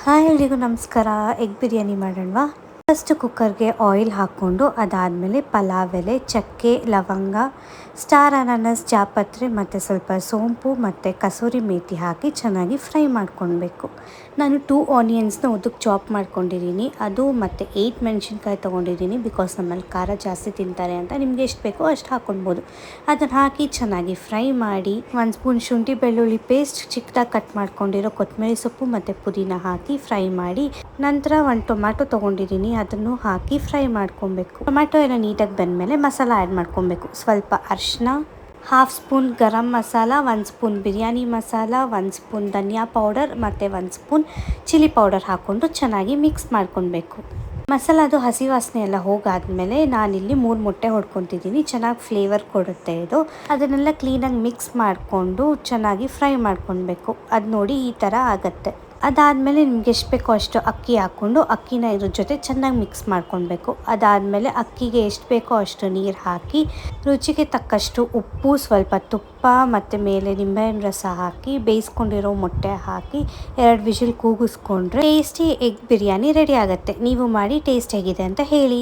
Hi ಎಲ್ರಿಗೂ ನಮಸ್ಕಾರ. Egg biryani ಮಾಡೋಣವಾ? First ಕುಕ್ಕರ್ಗೆ ಆಯಿಲ್ ಹಾಕ್ಕೊಂಡು ಅದಾದಮೇಲೆ ಪಲಾವ್ ಎಲೆ, ಚಕ್ಕೆ, ಲವಂಗ, ಸ್ಟಾರ್ ಅನಾನಸ್, ಜಾಪತ್ರೆ ಮತ್ತು ಸ್ವಲ್ಪ ಸೋಂಪು ಮತ್ತು ಕಸೂರಿ ಮೇಥಿ ಹಾಕಿ ಚೆನ್ನಾಗಿ ಫ್ರೈ ಮಾಡ್ಕೊಳ್ಬೇಕು. ನಾನು 2 ಆನಿಯನ್ಸ್ನ ಉದ್ದಕ್ಕೆ ಚಾಪ್ ಮಾಡ್ಕೊಂಡಿದ್ದೀನಿ. ಅದು ಮತ್ತು 8 ಮೆಣಸಿನ್ಕಾಯಿ ತೊಗೊಂಡಿದ್ದೀನಿ. ಬಿಕಾಸ್ ನಮ್ಮಲ್ಲಿ ಖಾರ ಜಾಸ್ತಿ ತಿಂತಾರೆ ಅಂತ. ನಿಮಗೆ ಎಷ್ಟು ಬೇಕೋ ಅಷ್ಟು ಹಾಕ್ಕೊಳ್ಬೋದು. ಅದನ್ನು ಹಾಕಿ ಚೆನ್ನಾಗಿ ಫ್ರೈ ಮಾಡಿ 1 ಸ್ಪೂನ್ ಶುಂಠಿ ಬೆಳ್ಳುಳ್ಳಿ ಪೇಸ್ಟ್, ಚಿಕ್ಕದಾಗಿ ಕಟ್ ಮಾಡ್ಕೊಂಡಿರೋ ಕೊತ್ತಂಬರಿ ಸೊಪ್ಪು ಮತ್ತು ಪುದೀನ ಹಾಕಿ ಫ್ರೈ ಮಾಡಿ, ನಂತರ 1 ಟೊಮ್ಯಾಟೊ ತೊಗೊಂಡಿದ್ದೀನಿ. ಅದನ್ನು ಹಾಕಿ ಫ್ರೈ ಮಾಡ್ಕೊಬೇಕು. ಟೊಮ್ಯಾಟೊ ಎಲ್ಲ ನೀಟಾಗಿ ಬೆಂದಮೇಲೆ ಮಸಾಲ ಆ್ಯಡ್ ಮಾಡ್ಕೊಬೇಕು. ಸ್ವಲ್ಪ ಅರಿಶಿನ, 1/2 spoon garam masala, 1 spoon biryani masala, 1 spoon ಧನಿಯಾ ಪೌಡರ್ ಮತ್ತು 1 ಸ್ಪೂನ್ ಚಿಲ್ಲಿ ಪೌಡರ್ ಹಾಕ್ಕೊಂಡು ಚೆನ್ನಾಗಿ ಮಿಕ್ಸ್ ಮಾಡ್ಕೊಳ್ಬೇಕು. ಮಸಾಲದು ಹಸಿ ವಾಸನೆ ಎಲ್ಲ ಹೋಗಾದ್ಮೇಲೆ ನಾನಿಲ್ಲಿ 3 ಮೊಟ್ಟೆ ಹೊಡ್ಕೊತಿದ್ದೀನಿ. ಚೆನ್ನಾಗಿ ಫ್ಲೇವರ್ ಕೊಡುತ್ತೆ ಇದು. ಅದನ್ನೆಲ್ಲ ಕ್ಲೀನಾಗಿ ಮಿಕ್ಸ್ ಮಾಡಿಕೊಂಡು ಚೆನ್ನಾಗಿ ಫ್ರೈ ಮಾಡ್ಕೊಳ್ಬೇಕು. ಅದು ನೋಡಿ ಈ ಥರ ಆಗುತ್ತೆ. ಅದಾದಮೇಲೆ ನಿಮ್ಗೆ ಎಷ್ಟು ಬೇಕೋ ಅಷ್ಟು ಅಕ್ಕಿ ಹಾಕ್ಕೊಂಡು ಅಕ್ಕಿನ ಇದ್ರ ಜೊತೆ ಚೆನ್ನಾಗಿ ಮಿಕ್ಸ್ ಮಾಡ್ಕೊಳ್ಬೇಕು. ಅದಾದಮೇಲೆ ಅಕ್ಕಿಗೆ ಎಷ್ಟು ಬೇಕೋ ಅಷ್ಟು ನೀರು ಹಾಕಿ, ರುಚಿಗೆ ತಕ್ಕಷ್ಟು ಉಪ್ಪು, ಸ್ವಲ್ಪ ತುಪ್ಪ ಮತ್ತು ಮೇಲೆ ನಿಂಬೆಹಣ್ಣು ರಸ ಹಾಕಿ ಬೇಯಿಸ್ಕೊಂಡಿರೋ ಮೊಟ್ಟೆ ಹಾಕಿ 2 ವಿಷಿಲ್ ಕೂಗಿಸ್ಕೊಂಡ್ರೆ ಟೇಸ್ಟಿ ಎಗ್ ಬಿರಿಯಾನಿ ರೆಡಿ ಆಗುತ್ತೆ. ನೀವು ಮಾಡಿ ಟೇಸ್ಟ್ ಹೇಗಿದೆ ಅಂತ ಹೇಳಿ.